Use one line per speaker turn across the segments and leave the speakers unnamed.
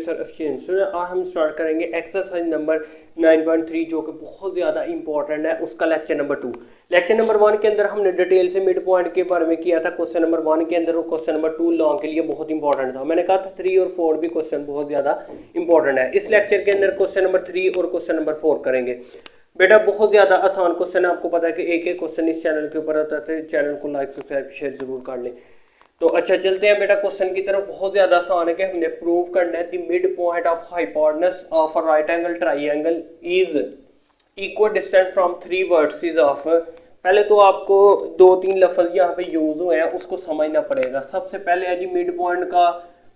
Sir efficiency. आज हम start करेंगे एक्सरसाइज नंबर 9.3 जो कि बहुत ज़्यादा इंपॉर्टेंट है, उसका लेक्चर नंबर 2। लेक्चर नंबर 1 के अंदर हमने डिटेल से मिड पॉइंट के बारे में किया था क्वेश्चन नंबर 1 के अंदर, और क्वेश्चन नंबर 2 लॉन्ग के लिए बहुत इंपॉर्टेंट था। मैंने कहा था 3 और 4 भी क्वेश्चन बहुत ज़्यादा इंपॉर्टेंट है। इस लेक्चर के अंदर क्वेश्चन नंबर 3 और क्वेश्चन नंबर 4 करेंगे। बेटा बहुत ज़्यादा आसान क्वेश्चन है, आपको पता है कि एक एक क्वेश्चन इस चैनल के ऊपर आता है। चैनल को लाइक सब्सक्राइब शेयर जरूर कर लें। तो अच्छा चलते हैं बेटा क्वेश्चन की तरफ। बहुत ज्यादा आसान है कि हमने प्रूव करना है the mid point of hypotenuse of a right angle triangle is equal distant from 3 vertices of. पहले तो आपको 2-3 लफ्ज यहाँ पे यूज हुए हैं, उसको समझना पड़ेगा। सबसे पहले है जी मिड पॉइंट का,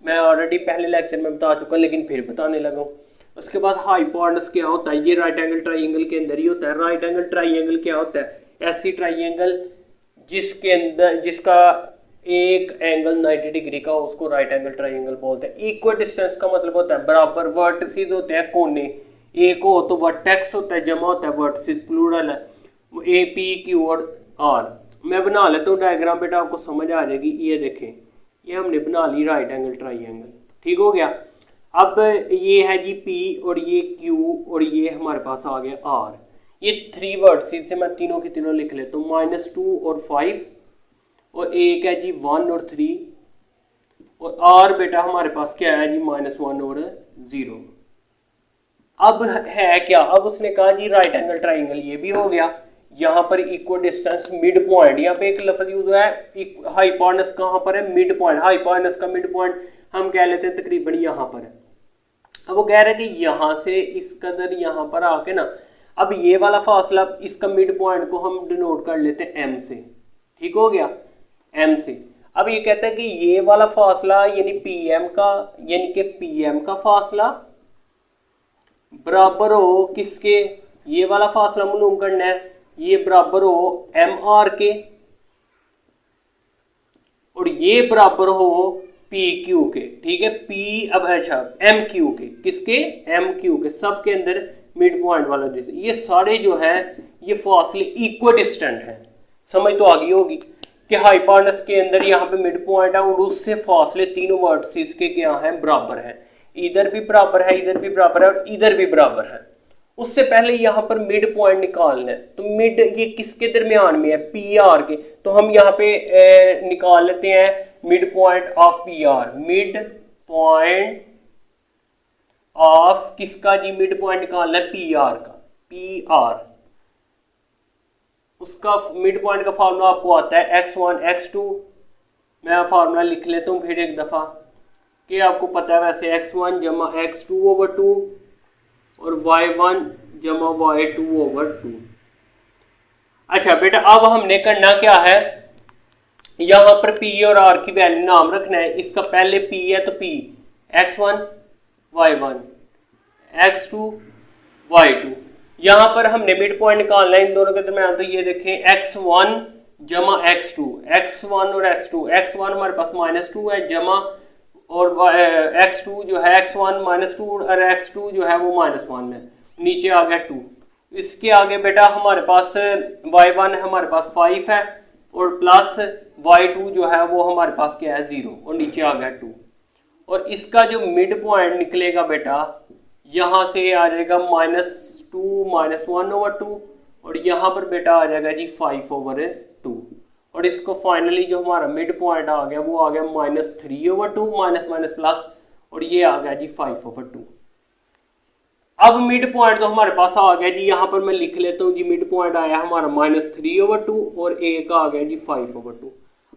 मैं ऑलरेडी पहले लेक्चर में बता चुका लेकिन फिर बताने लगा हूँ। उसके बाद हाइपोटेनस क्या होता है, ये राइट एंगल ट्राइंगल के अंदर ही होता है। राइट एंगल ट्राइंगल क्या होता है, ऐसी ट्राइंगल जिसके अंदर जिसका एक एंगल 90 डिग्री का, उसको राइट एंगल ट्राइंगल बोलते हैं। इक्वल डिस्टेंस का मतलब होता है बराबर, वर्टिसेस होते हैं कोने, एक हो तो वर्टेक्स होता है, जमा होता है वर्टिसेस प्लूरल है, ए पी क्यू और आर। मैं बना लेता हूँ डायग्राम बेटा, आपको समझ आ जाएगी। ये देखें, ये हमने बना ली राइट एंगल ट्राइंगल, ठीक हो गया। अब ये है जी पी और ये क्यू और ये हमारे पास आ गया आर। ये 3 वर्टिसेस से मैं तीनों की तीनों लिख लेता हूँ, -2 और 5, और एक है जी 1 और 3, और आर बेटा हमारे पास क्या है जी -1 और 0। अब है क्या, अब उसने कहा जी राइट एंगल ट्राइंगल, ये भी हो गया। यहाँ पर इक्वल डिस्टेंस मिड पॉइंट, यहाँ पे एक लफ्ज यूज हुआ है हाइपोटेनस, कहाँ पर है, मिड पॉइंट। हाइपोटेनस का मिड पॉइंट हम कह लेते हैं तकरीबन यहाँ पर है। अब वो कह रहे हैं कि यहाँ से इस कदर यहाँ पर आके ना, अब ये वाला फासला, इसका मिड पॉइंट को हम डिनोट कर लेते हैं एम से, ठीक हो गया, एम से। अब ये कहता है कि ये वाला फासला यानी पीएम का, यानी कि पीएम का फासला बराबर हो किसके, ये वाला फासला मालूम करना है, ये बराबर हो एम आर के, और ये बराबर हो पी क्यू के, ठीक है। पी अब अच्छा एम क्यू के, किसके, एम क्यू के, सब के अंदर मिड पॉइंट वाला डिस्टेंस। ये सारे जो है ये फासले इक्वल डिस्टेंट है। समझ तो आ गई होगी कि हाइपोटेनस के अंदर यहाँ पे मिड पॉइंट है और उससे फासले तीनों वर्टिसेस के क्या हैं, बराबर है। इधर भी बराबर है, इधर भी बराबर है और इधर भी बराबर है। उससे पहले यहाँ पर मिड पॉइंट निकालना है, तो मिड ये किसके दरमियान में है, पी आर के। तो हम यहाँ पे निकाल लेते हैं mid point of P R. Mid point of किसका जी, मिड पॉइंट निकालना है पी आर का, पी आर। उसका मिड पॉइंट का फार्मूला आपको आता है x1 x2। मैं फार्मूला लिख लेता हूँ फिर एक दफ़ा, कि आपको पता है वैसे x1 जमा x2/2 और y1 जमा y2/2। अच्छा बेटा अब हमने करना क्या है, यहाँ पर p और r की वैल्यू नाम रखना है। इसका पहले p है तो p, x1 y1 x2 y2। यहाँ पर हमने मिड पॉइंट निकालना है इन दोनों के दरमियान। तो ये देखें x1 जमा x2, x1 और x2, x1 हमारे पास -2 है जमा, और x2 जो है x1 -2 और x2 जो है वो -1 है, नीचे आ गया 2। इसके आगे बेटा हमारे पास y1 हमारे पास 5 है और प्लस y2 जो है वो हमारे पास क्या है 0, और नीचे आ गया 2। और इसका जो मिड पॉइंट निकलेगा बेटा, यहाँ से आ जाएगा -2 -1/2, और यहाँ पर बेटा आ जाएगा जी 5/2। और इसको फाइनली जो हमारा मिड पॉइंट आ गया वो आ गया -3/2, माइनस प्लस, और ये आ गया जी 5/2। अब मिड पॉइंट तो हमारे पास आ गया जी, यहाँ पर मैं लिख लेता हूँ जी, मिड पॉइंट आया हमारा -3/2 और एक आ गया जी 5/2।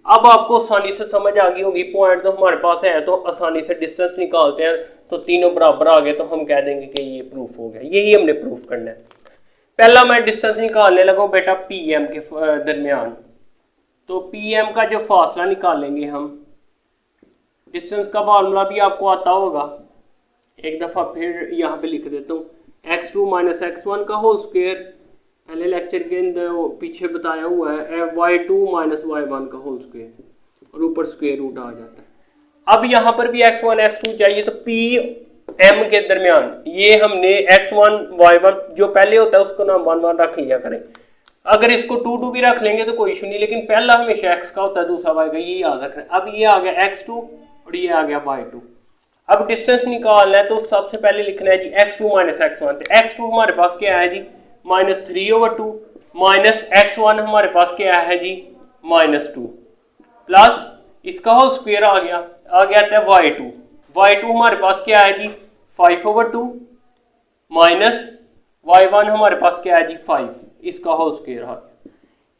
अब आपको आसानी से समझ आ गई होगी, पॉइंट तो हमारे पास है तो आसानी से डिस्टेंस निकालते हैं, तो तीनों बराबर आ गए तो हम कह देंगे कि ये प्रूफ हो गया। यही हमने प्रूफ करना है। पहला मैं डिस्टेंस निकालने लगा बेटा पीएम के दरमियान। तो पीएम का जो फासला निकालेंगे हम, डिस्टेंस का फार्मूला भी आपको आता होगा, एक दफ़ा फिर यहाँ पे लिख देता हूँ, x2 - x1 का होल स्क्वायर, पहले लेक्चर के अंदर पीछे बताया हुआ है, y2 - y1 का होल स्क्वायर, और ऊपर स्क्वायर रूट आ जाता है। अब यहाँ पर भी x1 x2 चाहिए, तो p m के दरमियान ये हमने x1 y1 जो पहले होता है उसको नाम 1 1 रख लिया करें। अगर इसको 2 2 भी रख लेंगे तो कोई इशू नहीं, लेकिन पहला हमेशा x का होता है, दूसरा y का, ये याद रखना है। अब ये आ गया x2 और ये आ गया y2। अब डिस्टेंस निकालना है तो सबसे पहले लिखना है जी x2 माइनस x1। तो x2 हमारे पास क्या है जी -3/2 माइनस x1 हमारे पास क्या है जी -2 प्लस इसका होल स्क्वायर आ गया था y2 हमारे पास क्या है जी 5/2 माइनस y1 हमारे पास क्या है जी 5 इसका होल स्क्वायर आ गया।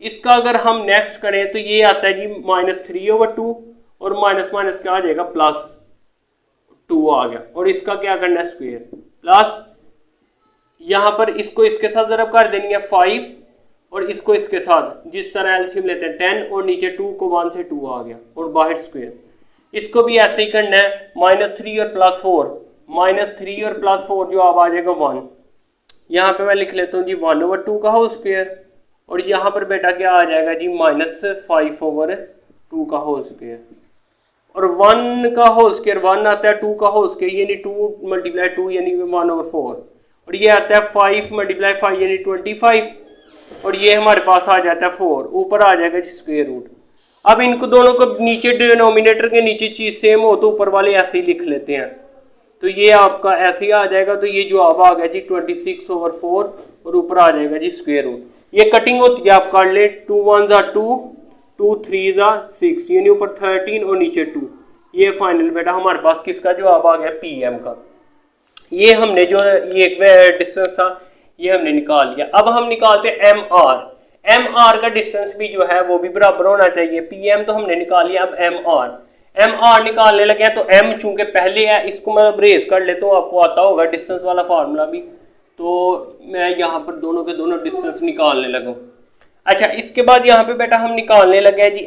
इसका अगर हम नेक्स्ट करें तो ये आता है जी -3/2 और माइनस माइनस क्या आ जाएगा +2 आ गया और इसका क्या करना है स्क्वायर प्लस यहां पर इसको इसके साथ ज़रब कर देनी है 5 और इसको इसके साथ जिस तरह एलसीएम लेते हैं 10 और नीचे 2 को 1 से 2 आ गया और बाहर स्क्वायर। इसको भी ऐसे ही करना है -3 और +4 -3 और +4 जो अब आ जाएगा 1। यहाँ पे मैं लिख लेता हूँ जी 1/2 का होल स्क्वायर और यहाँ पर बेटा क्या आ जाएगा जी -5/2 का होल स्क्वायर और 1 का होल स्क्वायर 1 आता है 2 का होल स्क्वायर यानी 2 × 2 यानी 1/4 और ये आता है 5 × 5 यानी 25 और ये हमारे पास आ जाता है 4 ऊपर आ जाएगा जी स्क्वायर रूट। अब इनको दोनों को नीचे डिनोमिनेटर के नीचे चीज सेम हो तो ऊपर वाले ऐसे ही लिख लेते हैं तो ये आपका ऐसे ही आ जाएगा। तो ये जवाब आ गया जी 26/4 और ऊपर आ जाएगा जी स्क्वायर रूट। ये कटिंग होती है आप कर ले 2 1 * 2 2 3 * 6 यानी ऊपर 13 और नीचे 2। ये फाइनल बेटा हमारे पास किसका जवाब आ गया पीएम का। ये हमने जो ये एक डिस्टेंस था ये हमने निकाल लिया। अब हम निकालते हैं एम आर का डिस्टेंस भी जो है वो भी बराबर होना चाहिए। पीएम तो हमने निकाल लिया। अब एम आर निकालने लगे हैं तो एम चूंकि पहले है इसको मैं रेज कर लेता हूँ आपको आता होगा डिस्टेंस वाला फार्मूला भी तो मैं यहाँ पर दोनों के दोनों डिस्टेंस निकालने लगा। अच्छा इसके बाद यहाँ पे बेटा हम निकालने लगे हैं जी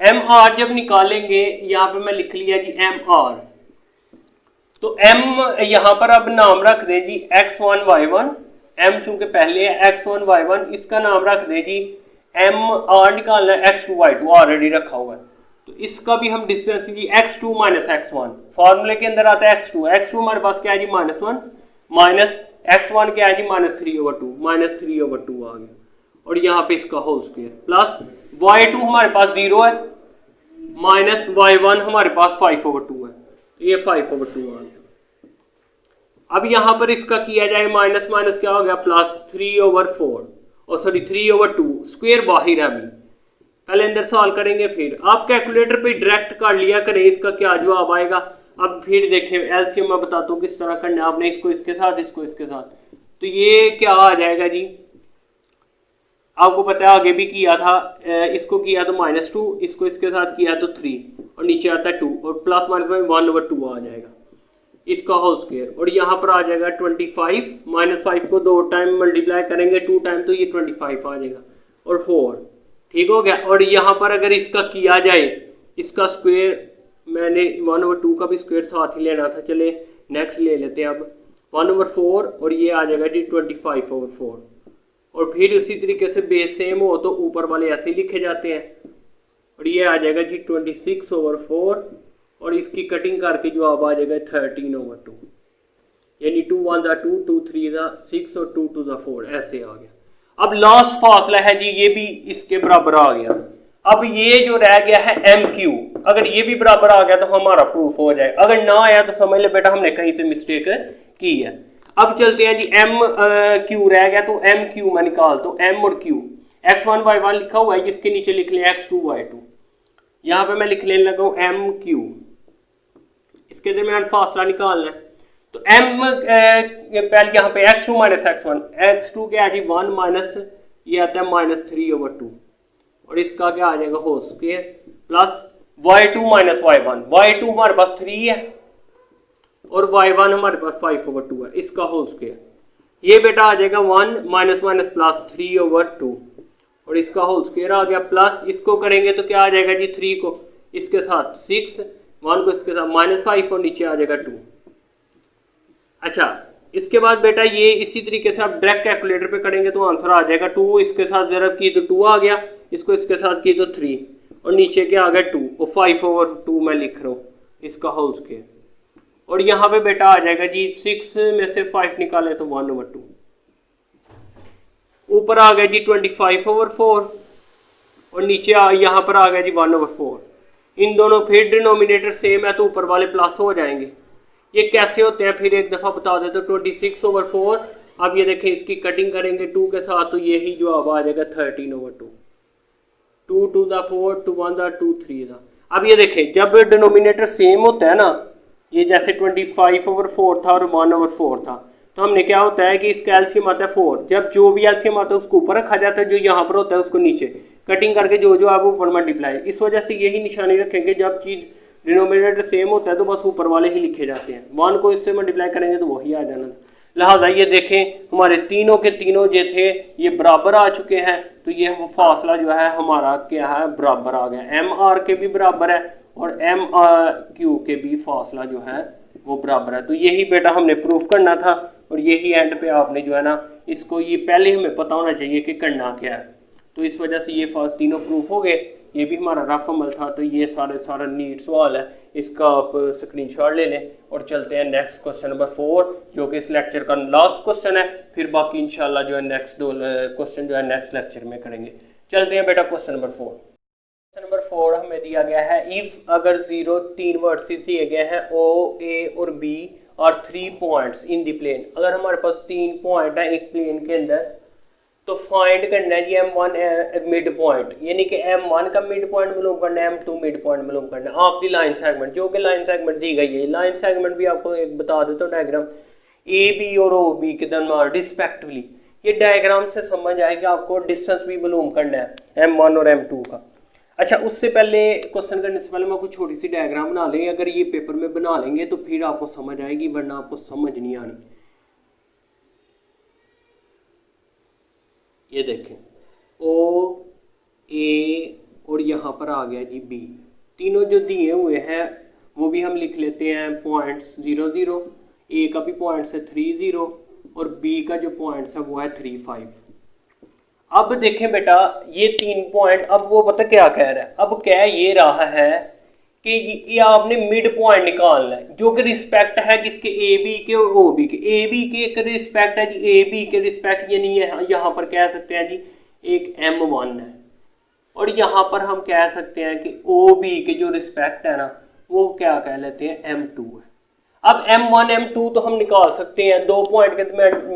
एम आर जब निकालेंगे यहाँ पे मैं लिख लिया जी एम आर तो एम यहाँ पर अब नाम रख दे जी x1 y1 एम चूंकि पहले है x1 y1 इसका नाम रख दे जी एम आर निकालना है x2 y2 ऑलरेडी रखा हुआ है तो इसका भी हम डिस्टेंस जी x2 माइनस x1 फॉर्मूले के अंदर आता है x2 हमारे पास क्या है जी -1 माइनस x1 क्या है जी -3/2 आ गया और यहाँ पे इसका होल स्क्वायर प्लस y2 हमारे पास 0 है माइनस y1 हमारे पास 5/2 है ये 5/2 आ गया। अब यहां पर इसका किया जाए माइनस माइनस क्या हो गया +3/4 और सॉरी 3/2 स्क्वायर बाहर है अभी पहले अंदर सॉल्व करेंगे फिर आप कैलकुलेटर पे डायरेक्ट कर लिया करें इसका क्या जवाब आएगा। अब फिर देखें एलसीएम मैं बताता हूँ किस तरह करना है आपने इसको इसके साथ इसको इसके साथ तो ये क्या आ जाएगा जी आपको पता है आगे भी किया था इसको किया तो -2 इसको इसके साथ किया तो 3 और नीचे आता है 2 और प्लस माइनस में 1/2 आ जाएगा इसका होल स्क्वायर और यहाँ पर आ जाएगा 25 -5 को 2 टाइम मल्टीप्लाई करेंगे 2 टाइम तो ये 25 आ जाएगा और 4 ठीक हो गया। और यहाँ पर अगर इसका किया जाए इसका स्क्वायर मैंने 1/2 का भी स्क्वायर साथ ही लेना था चले नेक्स्ट ले लेते हैं अब 1/4 और ये आ जाएगा जी 25/4 और फिर उसी तरीके से बेस सेम हो तो ऊपर वाले ऐसे ही लिखे जाते हैं और ये आ जाएगा जी 26/4 और इसकी कटिंग करके जो अब आ जाएगा 13/2 यानी 2 1 * 2 2 3 * 6 और 2 2 * 4 ऐसे आ गया। अब लास्ट फासला है जी ये भी इसके बराबर आ गया। अब ये जो रह गया है MQ अगर ये भी बराबर आ गया तो हमारा प्रूफ हो जाए अगर ना आया तो समझ ले बेटा हमने कहीं से मिस्टेक की है। अब चलते हैं जी MQ रह गया तो MQ में निकाल तो M और Q x1 y1 लिखा हुआ है जिसके नीचे लिख लें x2 y2 यहाँ पे मैं लिख लेने लगा हूँ MQ इसके दरमियान फासला निकालना है तो M पहले यहाँ पे x2 माइनस x1 क्या है जी 1 माइनस ये आता है -3/2 और इसका क्या आ जाएगा whole square plus y2 minus y1 हमारे पास 3 है और y1 हमारे पास 5/2 है इसका होल स्क्वायर ये बेटा आ जाएगा 1 माइनस माइनस प्लस 3/2 और इसका होल स्क्वायर आ गया प्लस इसको करेंगे तो क्या आ जाएगा जी 3 को इसके साथ 6 1 को इसके साथ -5 और नीचे आ जाएगा 2। अच्छा इसके बाद बेटा ये इसी तरीके से आप डायरेक्ट कैलकुलेटर पे करेंगे तो आंसर आ जाएगा 2 इसके साथ ज़रब की तो 2 आ गया इसको इसके साथ की तो 3 और नीचे क्या आ गया 2 और 5/2 मैं लिख रहा हूँ इसका होल स्क्वायर और यहाँ पे बेटा आ जाएगा जी 6 में से 5 निकाले तो 1/2 ऊपर आ गया जी 25/4 और नीचे यहाँ पर आ गया जी 1/4 इन दोनों फिर डिनोमिनेटर सेम है तो ऊपर वाले प्लस हो जाएंगे। ये कैसे होते हैं फिर एक दफ़ा बता देते। 26/4। अब ये देखें इसकी कटिंग करेंगे 2 के साथ तो यही जवाब आ जाएगा 13/2। 2 2 दा 4, 2 1 दा 2 3 दा। अब ये देखें जब डिनोमिनेटर सेम होता है ना, ये जैसे 25/4 था और 1/4 था, तो हमने क्या होता है कि इसका एलसीएम आता है 4। जब जो भी एलसीएम आता है उसको ऊपर रखा जाता है, जो यहाँ पर होता है उसको नीचे कटिंग करके जो जो आप ऊपर मल्टीप्लाई। इस वजह से यही निशानी रखेंगे जब चीज़ डिनोमिनेटर सेम होता है तो बस ऊपर वाले ही लिखे जाते हैं। 1 को इससे मल्टीप्लाई करेंगे तो वही आ जाना। लिहाजा ये देखें हमारे तीनों के तीनों जो थे ये बराबर आ चुके हैं, तो ये फासला जो है हमारा क्या है, बराबर आ गया। एम आर के भी बराबर है और एम क्यू के भी फासला जो है वो बराबर है। तो यही बेटा हमने प्रूफ करना था और यही एंड पे आपने जो है ना इसको ये पहले हमें पता होना चाहिए कि करना क्या है। तो इस वजह से ये तीनों प्रूफ हो गए। ये भी हमारा रफ अमल था। तो ये सारा नीट सवाल है, इसका आप स्क्रीनशॉट ले लें और चलते हैं नेक्स्ट क्वेश्चन नंबर 4 जो कि इस लेक्चर का लास्ट क्वेश्चन है। फिर बाकी इंशाल्लाह जो है नेक्स्ट क्वेश्चन जो है नेक्स्ट लेक्चर में करेंगे। चलते हैं बेटा क्वेश्चन नंबर 4। क्वेश्चन नंबर 4 हमें दिया गया है इफ अगर 3 वर्सेस दिए गए हैं O, A और B और 3 पॉइंट्स इन द प्लेन। अगर हमारे पास 3 पॉइंट है एक प्लेन के अंदर तो फाइंड करना है जी M1 मिड पॉइंट, यानी कि M1 का मिड पॉइंट मालूम करना है, M2 मिड पॉइंट मालूम करना है ऑफ द लाइन सेगमेंट, जो कि लाइन सेगमेंट दी गई है। लाइन सेगमेंट भी आपको एक बता देता हूँ डायग्राम, AB और OB के दरमियान रिस्पेक्टिवली। ये डायग्राम से समझ आएगी आपको डिस्टेंस भी मालूम करना है M1 और M2 का। अच्छा, उससे पहले क्वेश्चन करने से पहले मैं कुछ छोटी सी डायग्राम बना लेंगे। अगर ये पेपर में बना लेंगे तो फिर आपको समझ आएगी, वरना आपको समझ नहीं आनी। ये देखें O, A और यहाँ पर आ गया जी B। तीनों जो दिए हुए हैं वो भी हम लिख लेते हैं पॉइंट्स 0 0। A का भी पॉइंट्स है 3 0 और B का जो पॉइंट्स है वो है 3 5। अब देखें बेटा ये 3 पॉइंट, अब वो पता क्या कह रहा है, अब कह ये रहा है कि ये आपने मिड पॉइंट निकालना है जो कि रिस्पेक्ट है किसके, AB के और OB के। AB के एक रिस्पेक्ट है जी, AB के रिस्पेक्ट यानी यहाँ पर कह सकते हैं जी एक M1 है, और यहाँ पर हम कह सकते हैं कि OB के जो रिस्पेक्ट है ना वो क्या कह लेते हैं M2 है। अब M1 M2 तो हम निकाल सकते हैं, 2 पॉइंट के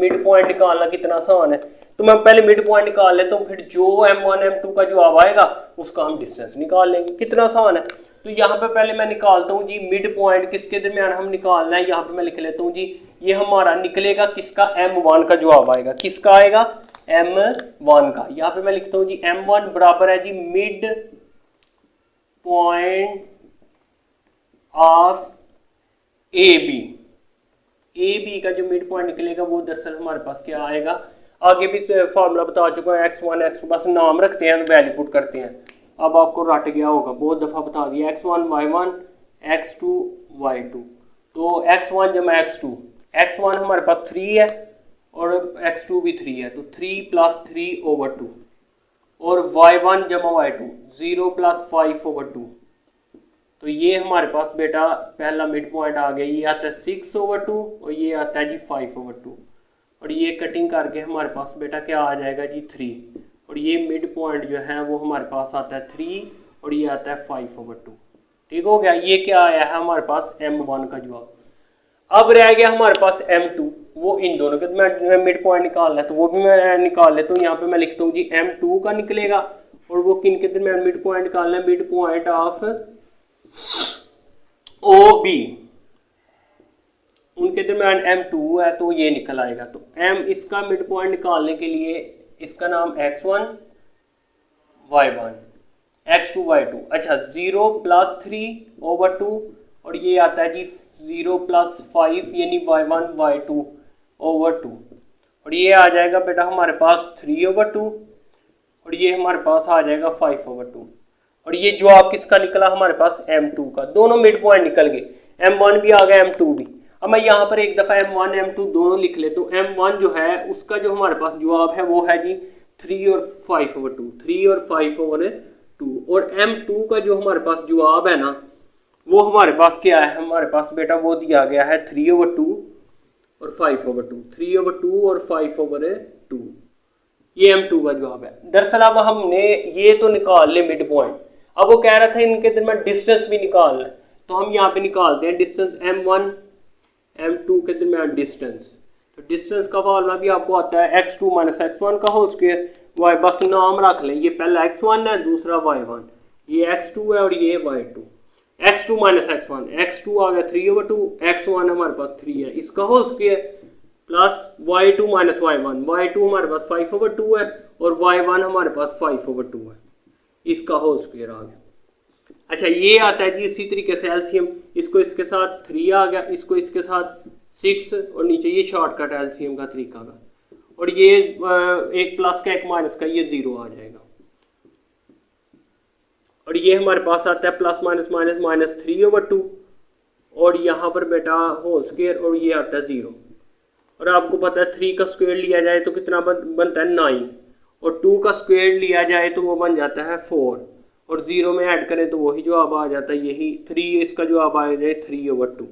मिड पॉइंट निकालना कितना आसान है। तो मैं पहले मिड पॉइंट निकाल लेता हूँ, फिर जो M1 M2 का जवाब आएगा उसका हम डिस्टेंस निकाल लेंगे। कितना आसान है। तो यहाँ पे पहले मैं निकालता हूँ जी मिड पॉइंट किसके दरमियान हम निकालना है। यहाँ पे मैं लिख लेता हूँ जी ये हमारा निकलेगा किसका, M1 का जवाब आएगा। किसका आएगा, M1 का। यहाँ पे मैं लिखता हूँ जी M1 बराबर है जी मिड पॉइंट ऑफ AB का जो मिड पॉइंट निकलेगा वो दरअसल हमारे पास क्या आएगा, आगे भी फॉर्मूला बता चुका है x1 x2, बस नाम रखते हैं वैल्यू पुट करते हैं। अब आपको रट गया होगा, बहुत दफ़ा बता दिया, x1 y1 x2 y2। तो x1 जमा x1 हमारे पास 3 है और x2 भी 3 है, तो 3 + 3/2 और y1 जमा y2 0 + 5/2। तो ये हमारे पास बेटा पहला मिड पॉइंट आ गया, ये आता है 6/2 और ये आता है जी 5/2 और ये कटिंग करके हमारे पास बेटा क्या आ जाएगा जी 3 और ये मिड पॉइंट जो है वो हमारे पास आता है 3 और ये आता है 5/2। ठीक हो गया। ये क्या आया है हमारे पास M1 का जवाब। अब रह गया हमारे पास M2, वो इन दोनों के मैं मिड पॉइंट निकालना है तो वो भी मैं निकाल लेता हूँ। यहाँ पे मैं लिखता हूँ जी M2 का निकलेगा और वो किन के दरमियान मिड पॉइंट निकालना है, मिड पॉइंट ऑफ OB, उनके दरमियान M2 है तो ये निकल आएगा। तो M इसका मिड पॉइंट निकालने के लिए इसका नाम x1 y1 x2 y2। अच्छा, 0 + 3/2 और ये आता है जी 0 + 5 यानी y1 y2/2 और ये आ जाएगा बेटा हमारे पास 3/2 और ये हमारे पास आ जाएगा 5/2 और ये जवाब किसका निकला हमारे पास M2 का। दोनों मिड पॉइंट निकल गए, M1 भी आ गया M2 भी। अब मैं यहाँ पर एक दफ़ा M1 M2 दोनों लिख लेता हूँ। M1 जो है उसका जो हमारे पास जवाब है वो है जी 3 और 5/2, 3 और 5/2 और M2 का जो हमारे पास जवाब है ना वो हमारे पास क्या है, हमारे पास बेटा वो दिया गया है 3/2 और 5/2, 3/2 और 5/2। ये M2 का जवाब है। दरअसल अब हमने ये तो निकाल ले मिड पॉइंट, अब वो कह रहा था इनके दरमियान डिस्टेंस भी निकालना है, तो हम यहाँ पे निकालते हैं डिस्टेंस m1 m2 के दरमियान डिस्टेंस। तो डिस्टेंस का फॉर्मूला भी आपको आता है x2 माइनस x1 का होल स्क्वायर। y बस नाम रख लें, ये पहला x1 है, दूसरा y1, ये x2 है और ये y2। x2 minus x1, x2 आ गया 3/2, x1 हमारे पास 3 है, इसका whole square plus y2 minus y1, y2 हमारे पास 5/2 है और y1 हमारे पास 5/2 है, इसका होल स्क्वायर आ गया। अच्छा, ये आता है जी इसी तरीके से एलसीएम, इसको इसके साथ 3 आ गया, इसको इसके साथ 6 और नीचे ये शॉर्टकट एलसीएम का तरीका का, और ये एक प्लस का एक माइनस का, ये 0 आ जाएगा। और ये हमारे पास आता है प्लस माइनस माइनस माइनस 3/2 और यहाँ पर बेटा होल स्क्वायर और ये आता है 0। और आपको पता है 3 का स्क्वायर लिया जाए तो कितना बनता है 9 और 2 का स्क्वायर लिया जाए तो वो बन जाता है 4 और 0 में ऐड करें तो वही जवाब आ जाता है, यही 3, इसका जवाब आ जाए 3/2।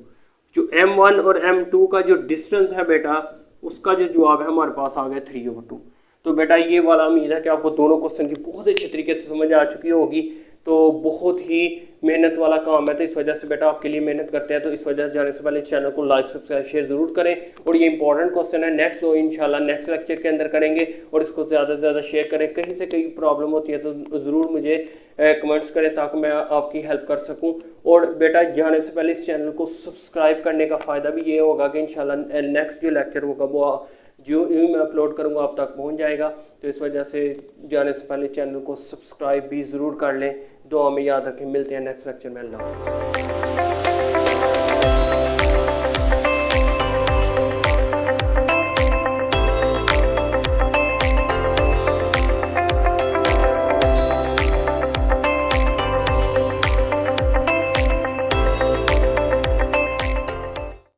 जो m1 और m2 का जो डिस्टेंस है बेटा, उसका जो जवाब है हमारे पास आ गया 3/2। तो बेटा ये वाला उम्मीद है कि आपको दोनों क्वेश्चन की बहुत अच्छी तरीके से समझ आ चुकी होगी। तो बहुत ही मेहनत वाला काम है, तो इस वजह से बेटा आपके लिए मेहनत करते हैं, तो इस वजह से जाने से पहले चैनल को लाइक सब्सक्राइब शेयर जरूर करें। और ये इंपॉर्टेंट क्वेश्चन है, नेक्स्ट तो इंशाल्लाह नेक्स्ट लेक्चर के अंदर करेंगे, और इसको ज़्यादा से ज़्यादा शेयर करें। कहीं से कहीं प्रॉब्लम होती है तो ज़रूर मुझे कमेंट्स करें ताकि मैं आपकी हेल्प कर सकूँ। और बेटा जाने से पहले इस चैनल को सब्सक्राइब करने का फ़ायदा भी ये होगा कि इंशाल्लाह नेक्स्ट जो लेक्चर होगा वो जो मैं अपलोड करूँगा आप तक पहुँच जाएगा। तो इस वजह से जाने से पहले चैनल को सब्सक्राइब भी ज़रूर कर लें। दुआ में याद रखें, मिलते हैं नेक्स्ट लेक्चर में। अल्लाह।